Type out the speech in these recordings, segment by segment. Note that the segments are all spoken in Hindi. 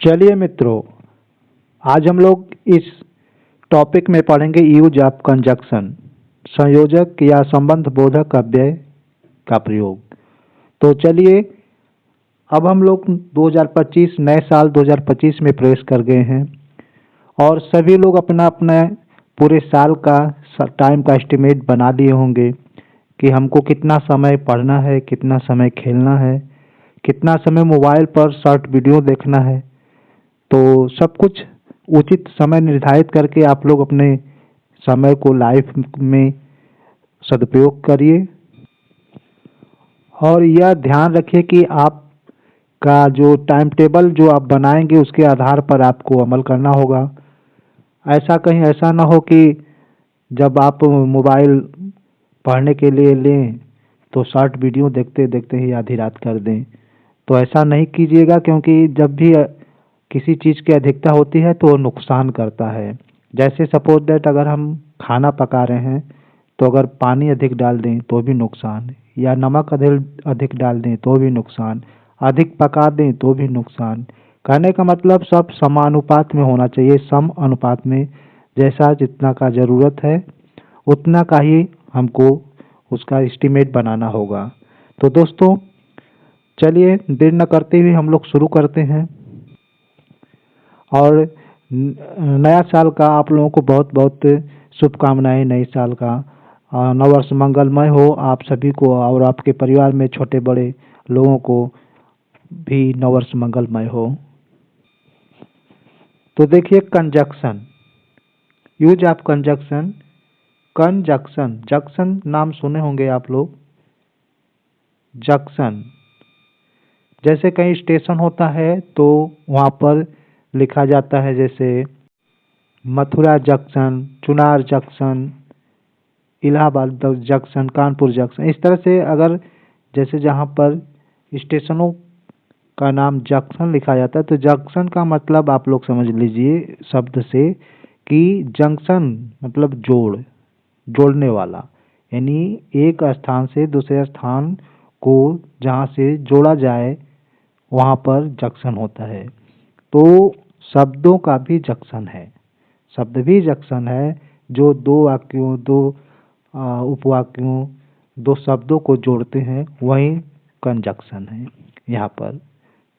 चलिए मित्रों, आज हम लोग इस टॉपिक में पढ़ेंगे यूज ऑफ कंजक्शन, संयोजक या संबंध बोधक अव्यय का प्रयोग। तो चलिए, अब हम लोग 2025 नए साल 2025 में प्रवेश कर गए हैं और सभी लोग अपना अपना पूरे साल का टाइम का एस्टिमेट बना लिए होंगे कि हमको कितना समय पढ़ना है, कितना समय खेलना है, कितना समय मोबाइल पर शॉर्ट वीडियो देखना है। तो सब कुछ उचित समय निर्धारित करके आप लोग अपने समय को लाइफ में सदुपयोग करिए और यह ध्यान रखिए कि आप का जो टाइम टेबल जो आप बनाएंगे उसके आधार पर आपको अमल करना होगा। ऐसा ना हो कि जब आप मोबाइल पढ़ने के लिए लें तो शॉर्ट वीडियो देखते देखते ही आधी रात कर दें। तो ऐसा नहीं कीजिएगा, क्योंकि जब भी किसी चीज़ की अधिकता होती है तो वो नुकसान करता है। जैसे सपोज दैट अगर हम खाना पका रहे हैं तो अगर पानी अधिक डाल दें तो भी नुकसान, या नमक अधिक डाल दें तो भी नुकसान, अधिक पका दें तो भी नुकसान। कहने का मतलब सब समानुपात में होना चाहिए, सम अनुपात में। जैसा जितना का ज़रूरत है उतना का ही हमको उसका एस्टिमेट बनाना होगा। तो दोस्तों चलिए, देर न करते हुए हम लोग शुरू करते हैं। और नया साल का आप लोगों को बहुत बहुत शुभकामनाएं। नए साल का नववर्ष मंगलमय हो आप सभी को, और आपके परिवार में छोटे बड़े लोगों को भी नववर्ष मंगलमय हो। तो देखिए, conjunction, use of conjunction. Conjunction, junction नाम सुने होंगे आप लोग। जंक्शन, जैसे कहीं स्टेशन होता है तो वहाँ पर लिखा जाता है, जैसे Mathura junction, Chunar junction, Allahabad junction, Kanpur junction. इस तरह से अगर जैसे जहाँ पर स्टेशनों का नाम जंक्शन लिखा जाता है तो जंक्शन का मतलब आप लोग समझ लीजिए शब्द से कि जंक्शन मतलब जोड़ने वाला, यानी एक स्थान से दूसरे स्थान को जहाँ से जोड़ा जाए वहाँ पर जंक्शन होता है। तो शब्दों का भी जंक्शन है, शब्द भी जंक्शन है, जो दो वाक्यों, दो उपवाक्यों, दो शब्दों को जोड़ते हैं, वही कंजक्शन है यहाँ पर।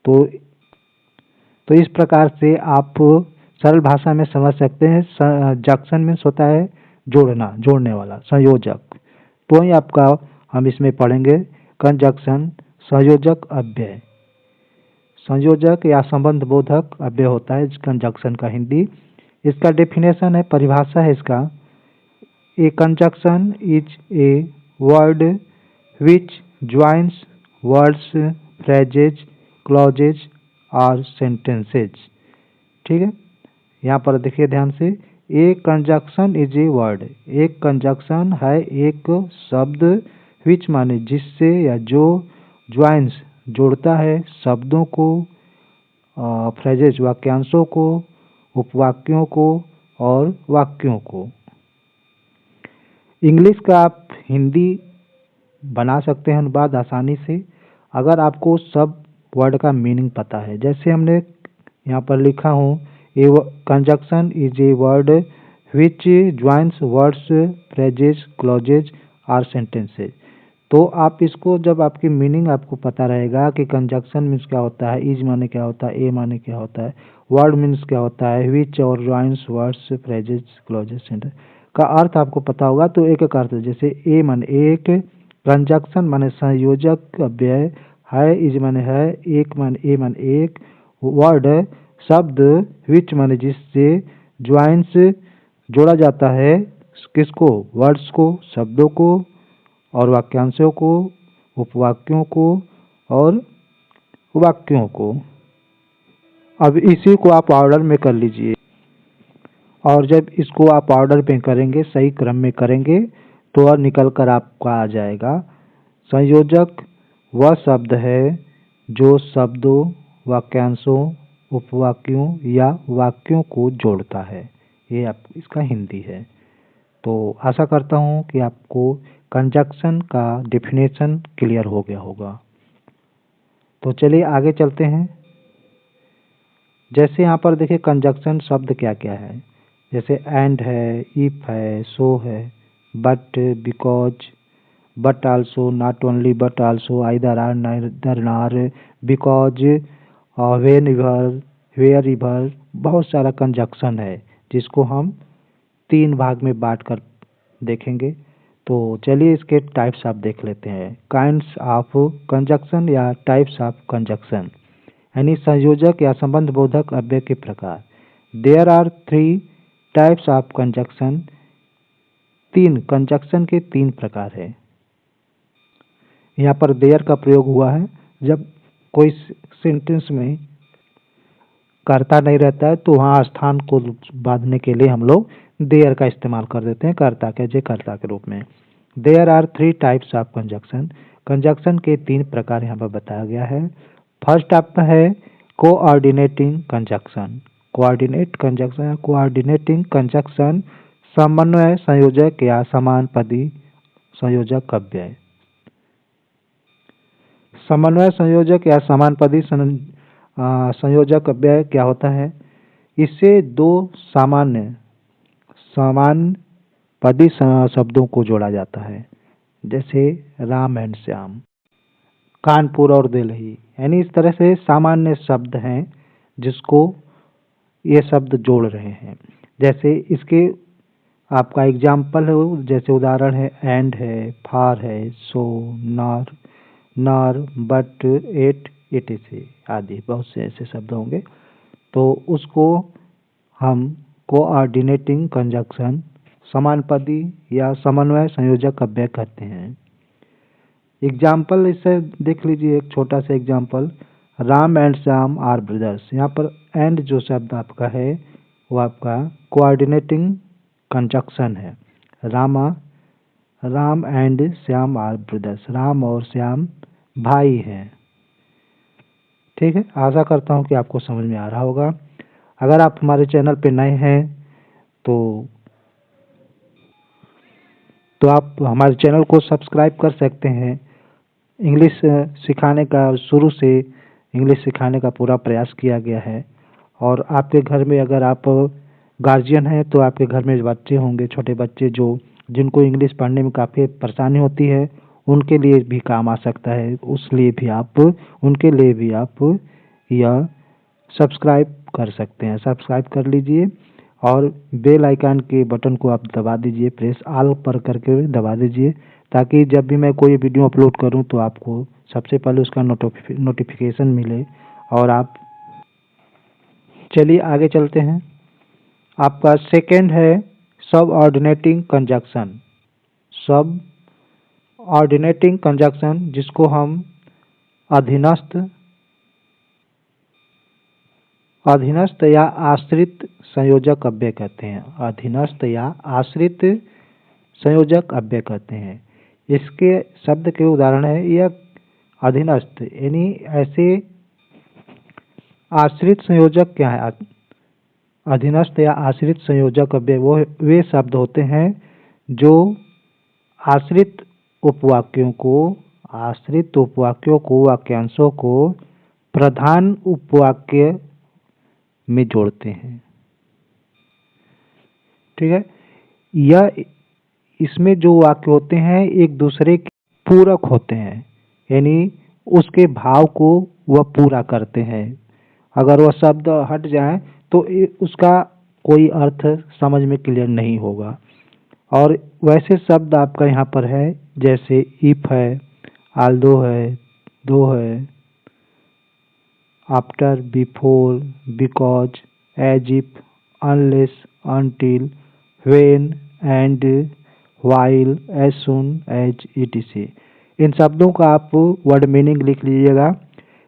तो इस प्रकार से आप सरल भाषा में समझ सकते हैं। जंक्शन मीन्स होता है जोड़ना, जोड़ने वाला, संयोजक। तो ही आपका हम इसमें पढ़ेंगे कंजक्शन, संयोजक अव्यय। संयोजक या संबंध बोधक अव्यय होता है कंजक्शन का हिंदी। इसका डेफिनेशन है, परिभाषा है इसका। A conjunction is a word which joins words, phrases, clauses और सेंटेंसेज। ठीक है, यहाँ पर देखिए ध्यान से। A conjunction is a word, एक कंजक्शन है एक शब्द, विच माने जिससे या जो, ज्वाइंस जोड़ता है शब्दों को, फ्रेजेज वाक्यांशों को, उपवाक्यों को और वाक्यों को। इंग्लिश का आप हिंदी बना सकते हैं अनुवाद आसानी से, अगर आपको सब वर्ड का मीनिंग पता है। जैसे हमने यहाँ पर लिखा हूँ, a conjunction is a word which joins words, phrases, clauses और सेंटेंसेज। तो आप इसको, जब आपकी मीनिंग आपको पता रहेगा कि कंजक्शन मीन्स क्या होता है, इज माने क्या होता है, ए माने क्या होता है, वर्ड मीन्स क्या होता है, विच और joins words, phrases, clauses, sentence का अर्थ आपको पता होगा। तो एक एक अर्थ, जैसे ए माने एक, कंजक्शन माने संयोजक अव्यय, है इज माने है, एक माने ए माने एक, वर्ड शब्द, विच माने जिससे, ज्वाइंस जोड़ा जाता है किसको, वर्ड्स को, शब्दों को और वाक्यांशों को, उपवाक्यों को और वाक्यों को। अब इसी को आप ऑर्डर में कर लीजिए, और जब इसको आप ऑर्डर में करेंगे, सही क्रम में करेंगे, तो और निकल कर आपका आ जाएगा। संयोजक वह शब्द है जो शब्दों, वाक्यांशों, उपवाक्यों या वाक्यों को जोड़ता है। ये आप इसका हिंदी है। तो आशा करता हूँ कि आपको कंजक्शन का डेफिनेशन क्लियर हो गया होगा। तो चलिए आगे चलते हैं। जैसे यहाँ पर देखिए कंजक्शन शब्द क्या क्या है, जैसे एंड है, इफ है, सो है, but, because, but also, not only but also, either or, neither nor, because, whenever, wherever, बहुत सारा कंजक्शन है जिसको हम 3 भाग में बांट कर देखेंगे। तो चलिए इसके टाइप्स आप देख लेते हैं। काइंड्स ऑफ कंजक्शन या टाइप्स ऑफ कंजक्शन, यानी संयोजक या संबंध बोधक अव्यय के प्रकार। There are 3 types of conjunction, 3 conjunction के 3 प्रकार है। यहाँ पर देयर का प्रयोग हुआ है जब कोई सेंटेंस में कर्ता नहीं रहता है तो वहाँ स्थान को बांधने के लिए हम लोग देयर का इस्तेमाल कर देते हैं कर्ता के जय कर्ता के रूप में। There are 3 types of conjunction, conjunction के 3 प्रकार यहाँ पर बताया गया है। फर्स्ट आप है कोऑर्डिनेटिंग कंजक्शन, कोऑर्डिनेट कंजक्शन या कोऑर्डिनेटिंग कंजक्शन समन्वय संयोजक या समानपदी संयोजक अव्यय। समन्वय संयोजक या समानपदी संयोजक अव्यय क्या होता है, इससे 2 समानपदी शब्दों को जोड़ा जाता है, जैसे राम एंड श्याम, कानपुर और दिल्ली, यानी इस तरह से सामान्य शब्द हैं जिसको ये शब्द जोड़ रहे हैं। जैसे इसके आपका एग्जाम्पल है, जैसे उदाहरण है एंड है, फार है, सो, नर, बट, एट, इट आदि बहुत से ऐसे शब्द होंगे। तो उसको हम कोऑर्डिनेटिंग कंजक्शन समानपदी या समन्वय संयोजक अव्यय कहते हैं। एग्जाम्पल इसे देख लीजिए, एक छोटा सा example, Ram and Shyam are brothers. यहाँ पर एंड जो शब्द आपका है वो आपका कोऑर्डिनेटिंग कंजक्शन है। Ram and Shyam are brothers, Ram और श्याम भाई हैं। ठीक है, आशा करता हूँ कि आपको समझ में आ रहा होगा। अगर आप हमारे चैनल पे नए हैं तो आप हमारे चैनल को सब्सक्राइब कर सकते हैं। इंग्लिश सिखाने का, शुरू से इंग्लिश सिखाने का पूरा प्रयास किया गया है। और आपके घर में अगर आप गार्जियन हैं तो आपके घर में बच्चे होंगे, छोटे बच्चे जिनको इंग्लिश पढ़ने में काफ़ी परेशानी होती है, उनके लिए भी काम आ सकता है। उनके लिए भी आप यह सब्सक्राइब कर सकते हैं। सब्सक्राइब कर लीजिए और बेल आइकन के बटन को आप दबा दीजिए, प्रेस ऑल पर करके दबा दीजिए, ताकि जब भी मैं कोई वीडियो अपलोड करूं तो आपको सबसे पहले उसका नोटिफिकेशन मिले। और आप चलिए आगे चलते हैं। आपका सेकंड है सब ऑर्डिनेटिंग कंजक्शन। सब ऑर्डिनेटिंग कंजक्शन जिसको हम अधीनस्थ या आश्रित संयोजक अव्यय कहते हैं। अधीनस्थ या आश्रित संयोजक अव्यय कहते हैं। इसके शब्द के उदाहरण है, यह अधीनस्थ यानी ऐसे आश्रित संयोजक क्या है, अधीनस्थ या आश्रित संयोजक अव्यय वे शब्द होते हैं जो आश्रित उपवाक्यों को वाक्यांशों को प्रधान उपवाक्य में जोड़ते हैं। ठीक है, यह इसमें जो वाक्य होते हैं एक दूसरे के पूरक होते हैं, यानी उसके भाव को वह पूरा करते हैं। अगर वह शब्द हट जाए तो उसका कोई अर्थ समझ में क्लियर नहीं होगा। और वैसे शब्द आपका यहाँ पर है, जैसे इफ है, आल्दो है, दो है, after, before, because, as if, unless, until, when, and, while, as soon as, etc। इन शब्दों का आप वर्ड मीनिंग लिख लीजिएगा।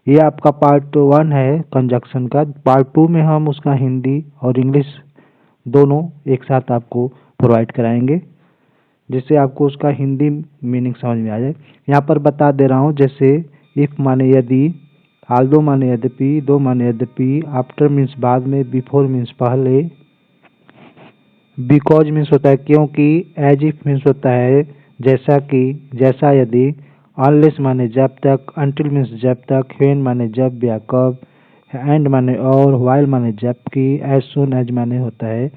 ये आपका पार्ट 1 है कंजक्शन का। पार्ट 2 में हम उसका हिंदी और इंग्लिश दोनों एक साथ आपको प्रोवाइड कराएंगे, जिससे आपको उसका हिंदी मीनिंग समझ में आ जाए। यहाँ पर बता दे रहा हूँ, जैसे इफ माने यदि, आल्दो माने यद्यपि, दो माने यद्यपि, आफ्टर मीन्स बाद में, बिफोर मीन्स पहले, बिकॉज मीन्स होता है क्योंकि, एज इफ मीन्स होता है जैसा कि, जैसा यदि, अनलेस माने जब तक, अनटिल मीन्स जब तक, व्हेन माने जब या कब, एंड माने और, व्हाइल माने जबकि, एज सुन एज माने होता है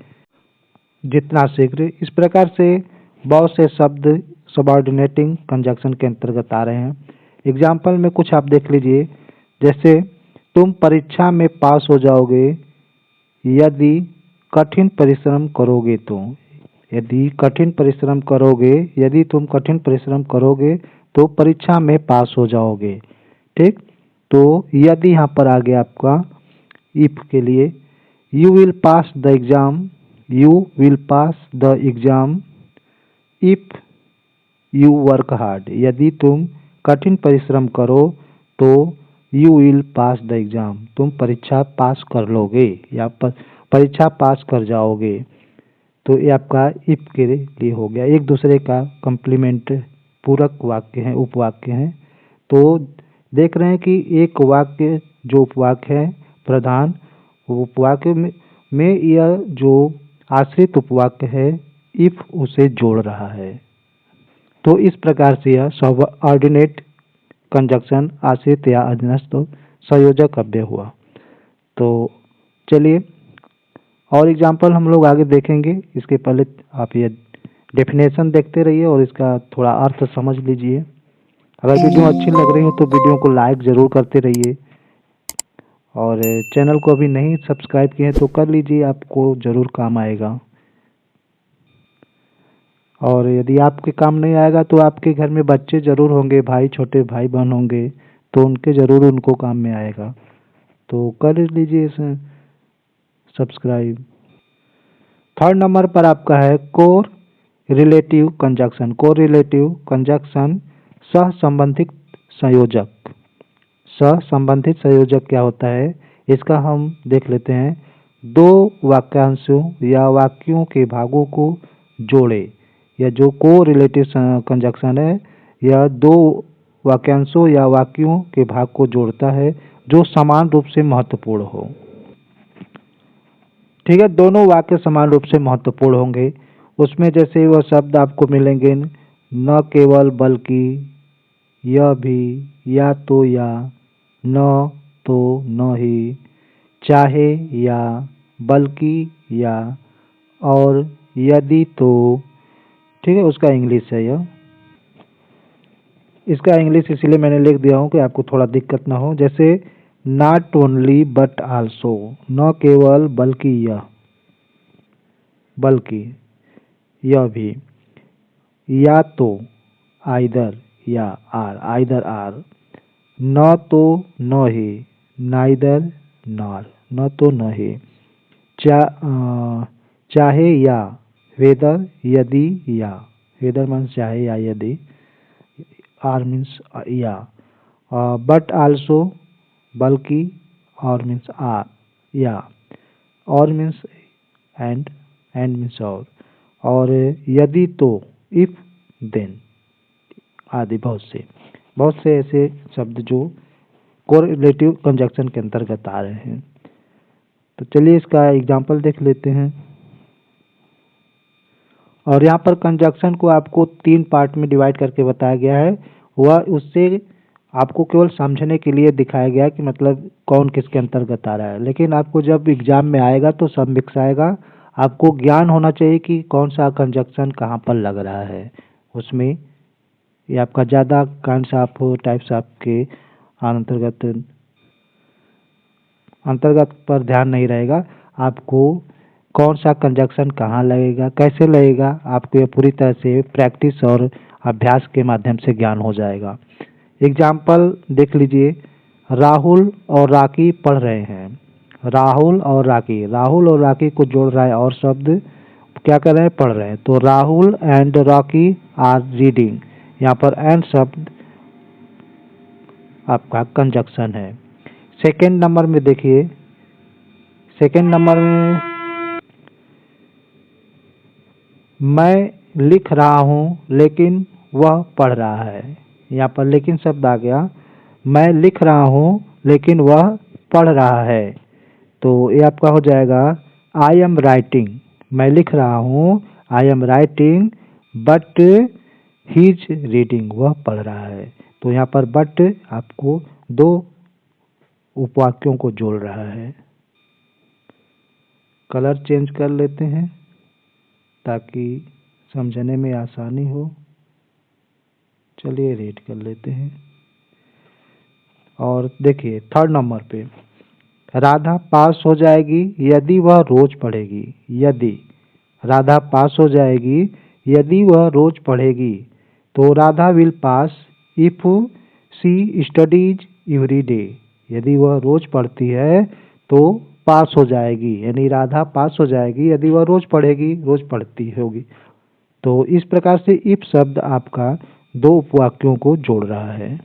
जितना शीघ्र। इस प्रकार से बहुत से शब्द सबऑर्डिनेटिंग कंजक्शन के अंतर्गत आ रहे हैं। एग्जाम्पल में कुछ आप देख लीजिए, जैसे तुम परीक्षा में पास हो जाओगे यदि कठिन परिश्रम करोगे तो। यदि कठिन परिश्रम करोगे, यदि तुम कठिन परिश्रम करोगे तो परीक्षा में पास हो जाओगे। ठीक, तो यदि यहाँ पर आ गया आपका इफ के लिए, you will pass the exam, you will pass the exam if you work hard. यदि तुम कठिन परिश्रम करो तो you will pass the exam, तुम परीक्षा पास कर लोगे या परीक्षा पास कर जाओगे। तो ये आपका इफ के लिए हो गया। एक दूसरे का कम्प्लीमेंट पूरक वाक्य हैं, उपवाक्य हैं। तो देख रहे हैं कि एक वाक्य जो उपवाक्य है प्रधान, उपवाक्य में यह जो आश्रित उपवाक्य है इफ उसे जोड़ रहा है। तो इस प्रकार से यह सबऑर्डिनेट कंजक्शन आश्रित या अधीनस्थ संयोजक अव्यय हुआ। तो चलिए और एग्जाम्पल हम लोग आगे देखेंगे। इसके पहले आप ये डेफिनेशन देखते रहिए और इसका थोड़ा अर्थ समझ लीजिए। अगर वीडियो अच्छी लग रही हो तो वीडियो को लाइक ज़रूर करते रहिए और चैनल को अभी नहीं सब्सक्राइब किए तो कर लीजिए, आपको ज़रूर काम आएगा। और यदि आपके काम नहीं आएगा तो आपके घर में बच्चे ज़रूर होंगे, भाई, छोटे भाई बहन होंगे, तो उनके ज़रूर उनको काम में आएगा। तो कर लीजिए इसे सब्सक्राइब। थर्ड नंबर पर आपका है core relative conjunction. Core relative conjunction सहसंबंधित संयोजक। सहसंबंधित संयोजक क्या होता है, इसका हम देख लेते हैं। दो वाक्यांशों या वाक्यों के भागों को जोड़े। यह जो को रिलेटिव कंजक्शन है यह दो वाक्यांशों या वाक्यों के भाग को जोड़ता है जो समान रूप से महत्वपूर्ण हो। ठीक है, दोनों वाक्य समान रूप से महत्वपूर्ण होंगे। उसमें जैसे वह शब्द आपको मिलेंगे न केवल बल्कि, यह भी, या तो या, न तो न ही, चाहे या, बल्कि या, और यदि तो। ठीक है, उसका इंग्लिश है यह। इसका इंग्लिश इसलिए मैंने लिख दिया हूँ कि आपको थोड़ा दिक्कत ना हो। जैसे नॉट ओनली बट आल्सो, न केवल बल्कि यह, बल्कि यह भी, या तो, आइदर या आर, आइदर आर, न तो न ही, नाइदर नॉर, न तो न ही, चाहे या, वेदर यदि या, वेदर मीन्स चाहे या यदि, आर मीन्स या, बट आल्सो बल्कि, और मीन्स आर या, और मीन्स एंड मीन्स और यदि तो इफ देन आदि। बहुत से ऐसे शब्द जो कोरिलेटिव कंजक्शन के अंतर्गत आ रहे हैं। तो चलिए इसका एग्जाम्पल देख लेते हैं। और यहाँ पर कंजक्शन को आपको 3 पार्ट में डिवाइड करके बताया गया है। वह उससे आपको केवल समझने के लिए दिखाया गया कि मतलब कौन किसके अंतर्गत आ रहा है, लेकिन आपको जब एग्जाम में आएगा तो सब मिक्स आएगा। आपको ज्ञान होना चाहिए कि कौन सा कंजक्शन कहाँ पर लग रहा है उसमें। ये आपका ज़्यादा काइंड्स ऑफ टाइप्स ऑफ के अंतर्गत पर ध्यान नहीं रहेगा। आपको कौन सा कंजक्शन कहाँ लगेगा, कैसे लगेगा, आपको ये पूरी तरह से प्रैक्टिस और अभ्यास के माध्यम से ज्ञान हो जाएगा। एग्जाम्पल देख लीजिए। राहुल और राकी पढ़ रहे हैं। राहुल और राकी, राहुल और राकी को जोड़ रहा है और शब्द क्या कर रहे हैं, पढ़ रहे हैं। तो Rahul and Rocky are reading, यहाँ पर एंड शब्द आपका कंजक्शन है। सेकेंड नंबर में देखिए, सेकेंड नंबर में मैं लिख रहा हूँ लेकिन वह पढ़ रहा है। यहाँ पर लेकिन शब्द आ गया। मैं लिख रहा हूँ लेकिन वह पढ़ रहा है। तो ये आपका हो जाएगा आई एम राइटिंग। मैं लिख रहा हूँ, I am writing, but he is reading, वह पढ़ रहा है। तो यहाँ पर बट आपको 2 उपवाक्यों को जोड़ रहा है। कलर चेंज कर लेते हैं ताकि समझने में आसानी हो। चलिए रेड कर लेते हैं। और देखिए थर्ड नंबर पे, राधा पास हो जाएगी यदि वह रोज पढ़ेगी। यदि राधा पास हो जाएगी यदि वह रोज पढ़ेगी, तो Radha will pass if she studies every day. यदि वह रोज पढ़ती है तो पास हो जाएगी, यानी राधा पास हो जाएगी यदि वह रोज पढ़ेगी, रोज पढ़ती होगी। तो इस प्रकार से इफ शब्द आपका दो उपवाक्यों को जोड़ रहा है।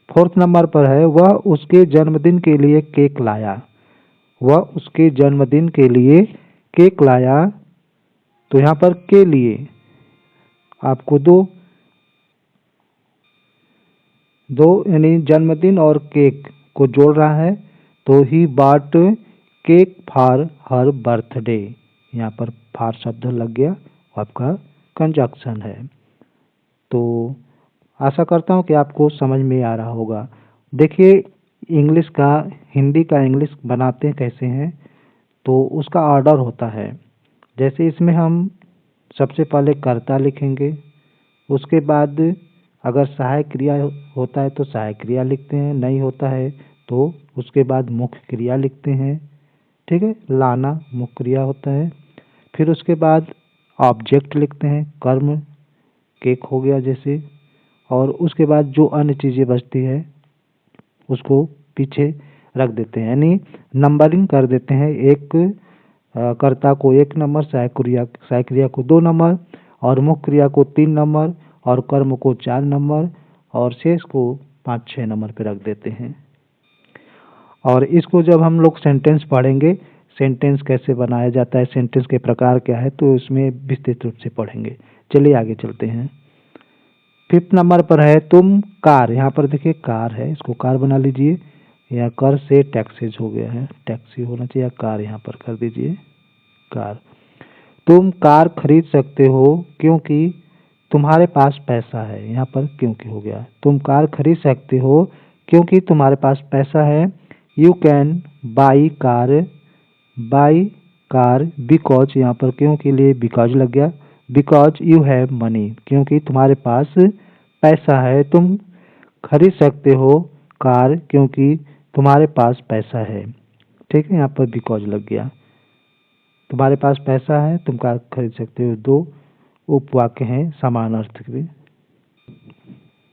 फोर्थ नंबर पर है, वह उसके जन्मदिन के लिए केक लाया। वह उसके जन्मदिन के लिए केक लाया, तो यहाँ पर के लिए आपको दो यानी जन्मदिन और केक को जोड़ रहा है। तो he bought cake for her birthday. यहाँ पर फॉर शब्द लग गया, आपका कंजक्शन है। तो आशा करता हूँ कि आपको समझ में आ रहा होगा। देखिए इंग्लिश का हिंदी का इंग्लिश बनाते कैसे हैं, तो उसका ऑर्डर होता है। जैसे इसमें हम सबसे पहले कर्ता लिखेंगे, उसके बाद अगर सहायक क्रिया होता है तो सहायक क्रिया लिखते हैं, नहीं होता है तो उसके बाद मुख्य क्रिया लिखते हैं। ठीक है, लाना मुख्य क्रिया होता है। फिर उसके बाद ऑब्जेक्ट लिखते हैं, कर्म केक हो गया जैसे, और उसके बाद जो अन्य चीज़ें बचती है उसको पीछे रख देते हैं, यानी नंबरिंग कर देते हैं। एक कर्ता को 1 नंबर, सहायक क्रिया को 2 नंबर, और मुख्य क्रिया को 3 नंबर, और कर्म को 4 नंबर, और शेष को 5-6 नंबर पे रख देते हैं। और इसको जब हम लोग सेंटेंस पढ़ेंगे, सेंटेंस कैसे बनाया जाता है, सेंटेंस के प्रकार क्या है, तो इसमें विस्तृत रूप से पढ़ेंगे। चलिए आगे चलते हैं। 5th नंबर पर है तुम कार। यहाँ पर देखिए कार है, इसको कार बना लीजिए। यहाँ कर से टैक्सीज हो गया है, टैक्सी होना चाहिए, कार यहाँ पर कर दीजिए कार। तुम कार खरीद सकते हो क्योंकि तुम्हारे पास पैसा है। यहाँ पर क्योंकि हो गया। तुम कार खरीद सकते हो क्योंकि तुम्हारे पास पैसा है। You can buy car because, यहाँ पर क्यों के लिए बिकॉज लग गया। बिकॉज यू हैव मनी, क्योंकि तुम्हारे पास पैसा है। तुम खरीद सकते हो कार क्योंकि तुम्हारे पास पैसा है। ठीक है, यहाँ पर बिकॉज लग गया। तुम्हारे पास पैसा है, तुम कार खरीद सकते हो। 2 उपवाक्य हैं समान अर्थ के,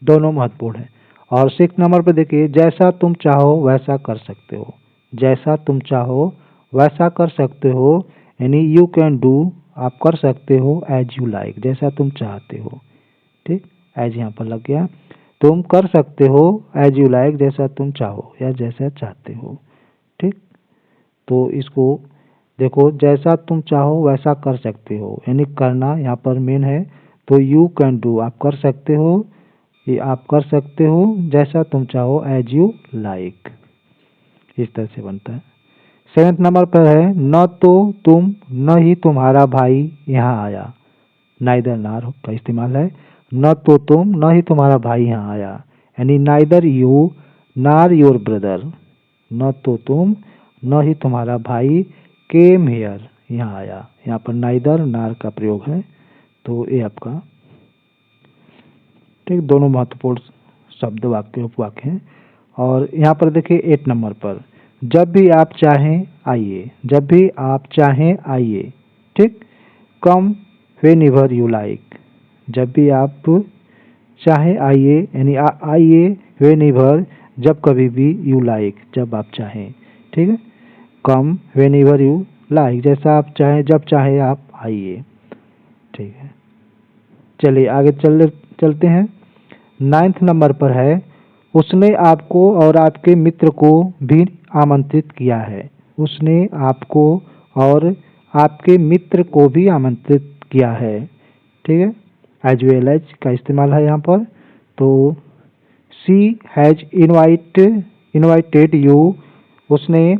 दोनों महत्वपूर्ण है। और 6 नंबर पे देखिए, जैसा तुम चाहो वैसा कर सकते हो। जैसा तुम चाहो वैसा कर सकते हो, यानी यू कैन डू, आप कर सकते हो एज यू लाइक, जैसा तुम चाहते हो। ठीक, एज यहाँ पर लग गया। तुम कर सकते हो एज यू लाइक, जैसा तुम चाहो या जैसा चाहते हो। ठीक, तो इसको देखो, जैसा तुम चाहो वैसा कर सकते हो, यानी करना यहाँ पर मेन है। तो यू कैन डू, आप कर सकते हो, ये आप कर सकते हो जैसा तुम चाहो एज यू लाइक, इस तरह से बनता है। 7th नंबर पर है न तो तुम न ही तुम्हारा भाई यहाँ आया। नाइदर नार का इस्तेमाल है। न तो तुम न ही तुम्हारा भाई यहाँ आया, यानी नाइदर यू नार योर ब्रदर। न तो तुम न ही तुम्हारा भाई केम हेयर, यहाँ आया। यहाँ पर नाइदर नार का प्रयोग है। तो ये आपका ठीक, दोनों महत्वपूर्ण शब्द वाक्य उपवाक्य हैं। और यहाँ पर देखिए 8 नंबर पर, जब भी आप चाहें आइए। जब भी आप चाहें आइए। ठीक, कम व्हेनेवर यू लाइक। जब भी आप चाहें आइए, यानी आइए व्हेनेवर, जब कभी भी, यू लाइक, जब आप चाहें। ठीक है, कम व्हेनेवर यू लाइक, जैसा आप चाहें, जब चाहे आप आइए। ठीक है, चलिए आगे चलते हैं। 9th नंबर पर है, उसने आपको और आपके मित्र को भी आमंत्रित किया है। उसने आपको और आपके मित्र को भी आमंत्रित किया है। ठीक है, एज वेल एज का इस्तेमाल है यहाँ पर। तो शी हैज इनवाइटेड यू, उसने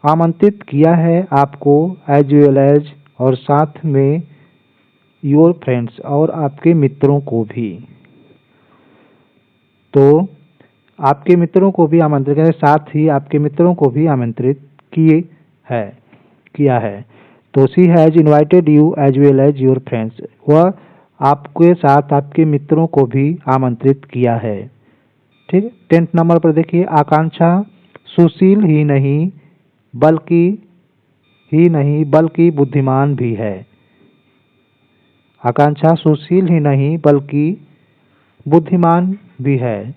आमंत्रित किया है आपको, एज वेल एज, और साथ में योर फ्रेंड्स, और आपके मित्रों को भी। तो आपके मित्रों को भी आमंत्रित करें, साथ ही आपके मित्रों को भी आमंत्रित किया है। तो she has invited you as well as your friends, वह आपके साथ आपके मित्रों को भी आमंत्रित किया है। ठीक है। 10th नंबर पर देखिए, आकांक्षा सुशील ही नहीं बल्कि बुद्धिमान भी है। आकांक्षा सुशील ही नहीं बल्कि बुद्धिमान भी है।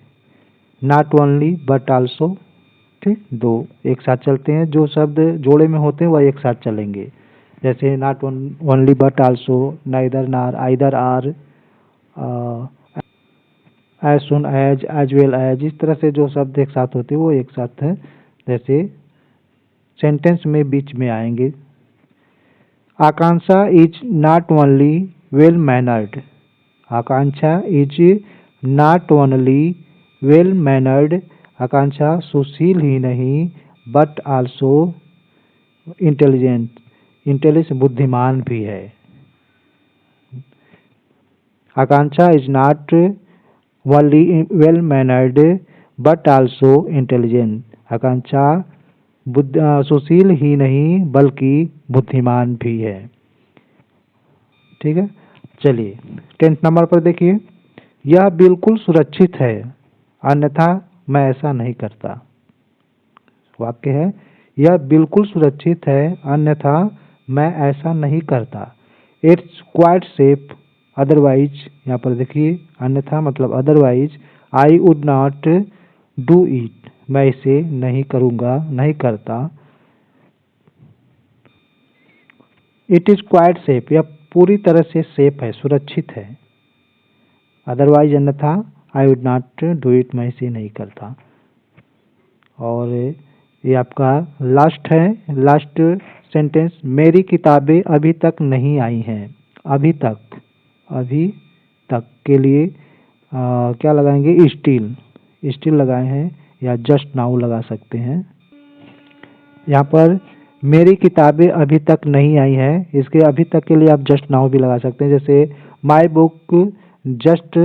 Not only but also. ठीक, दो एक साथ चलते हैं, जो शब्द जोड़े में होते हैं वह एक साथ चलेंगे। जैसे not only but also, neither nor, either or, as soon as well as, इस तरह से जो शब्द एक साथ होते हैं वो एक साथ है, जैसे सेंटेंस में बीच में आएंगे। Akanksha is not only well mannered. Akanksha is not only well mannered. Akanksha सुशील ही नहीं बट आल्सो इंटेलिजेंट बुद्धिमान भी है। Akanksha is not only well mannered but also intelligent. Akanksha सुशील ही नहीं बल्कि बुद्धिमान भी है। ठीक है, चलिए 10th नंबर पर देखिए, यह बिल्कुल सुरक्षित है अन्यथा मैं ऐसा नहीं करता। वाक्य है, यह बिल्कुल सुरक्षित है अन्यथा मैं ऐसा नहीं करता। इट्स क्वाइट सेफ अदरवाइज, यहाँ पर देखिए अन्यथा मतलब otherwise, I would not do it, मैं इसे नहीं करूँगा, नहीं करता। इट इज़ क्वाइट सेफ, यह पूरी तरह से सेफ है, सुरक्षित है। अदरवाइज अन्यथा, I would not do it, मैं इसे नहीं करता। और ये आपका लास्ट है, लास्ट सेंटेंस, मेरी किताबें अभी तक नहीं आई हैं। अभी तक के लिए क्या लगाएंगे, स्टिल लगाए हैं, या जस्ट नाउ लगा सकते हैं। यहाँ पर मेरी किताबें अभी तक नहीं आई हैं, इसके अभी तक के लिए आप जस्ट नाउ भी लगा सकते हैं। जैसे my book just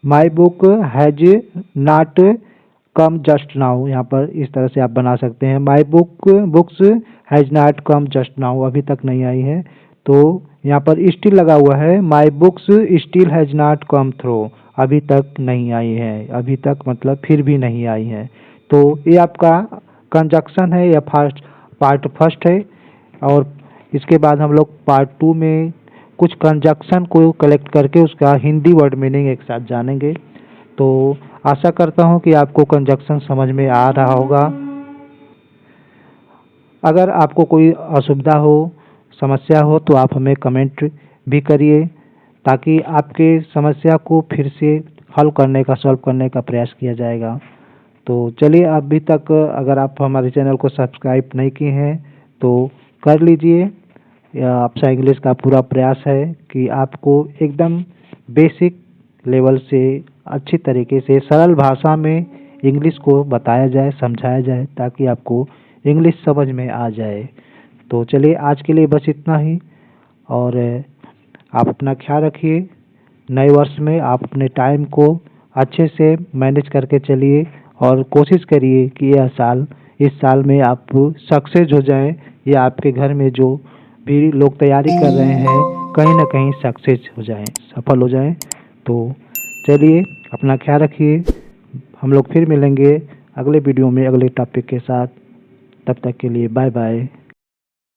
my book has not come just now, यहाँ पर इस तरह से आप बना सकते हैं। My books has not come just now, अभी तक नहीं आई है, तो यहाँ पर स्टिल लगा हुआ है। My books still has not come through, अभी तक नहीं आई है, अभी तक मतलब फिर भी नहीं आई है। तो ये आपका कंजक्शन है, या पार्ट फर्स्ट है, और इसके बाद हम लोग पार्ट 2 में कुछ कंजक्शन को कलेक्ट करके उसका हिंदी वर्ड मीनिंग एक साथ जानेंगे। तो आशा करता हूँ कि आपको कंजक्शन समझ में आ रहा होगा। अगर आपको कोई असुविधा हो, समस्या हो, तो आप हमें कमेंट भी करिए, ताकि आपके समस्या को फिर से सॉल्व करने का प्रयास किया जाएगा। तो चलिए, अभी तक अगर आप हमारे चैनल को सब्सक्राइब नहीं किए हैं तो कर लीजिए। आपसा इंग्लिश का पूरा प्रयास है कि आपको एकदम बेसिक लेवल से अच्छी तरीके से सरल भाषा में इंग्लिश को बताया जाए, समझाया जाए, ताकि आपको इंग्लिश समझ में आ जाए। तो चलिए, आज के लिए बस इतना ही, और आप अपना ख्याल रखिए। नए वर्ष में आप अपने टाइम को अच्छे से मैनेज करके चलिए, और कोशिश करिए कि इस साल में आप सक्सेस हो जाएं, या आपके घर में जो भी लोग तैयारी कर रहे हैं कहीं ना कहीं सक्सेस हो जाएं, सफल हो जाएं। तो चलिए, अपना ख्याल रखिए। हम लोग फिर मिलेंगे अगले वीडियो में अगले टॉपिक के साथ। तब तक के लिए बाय बाय।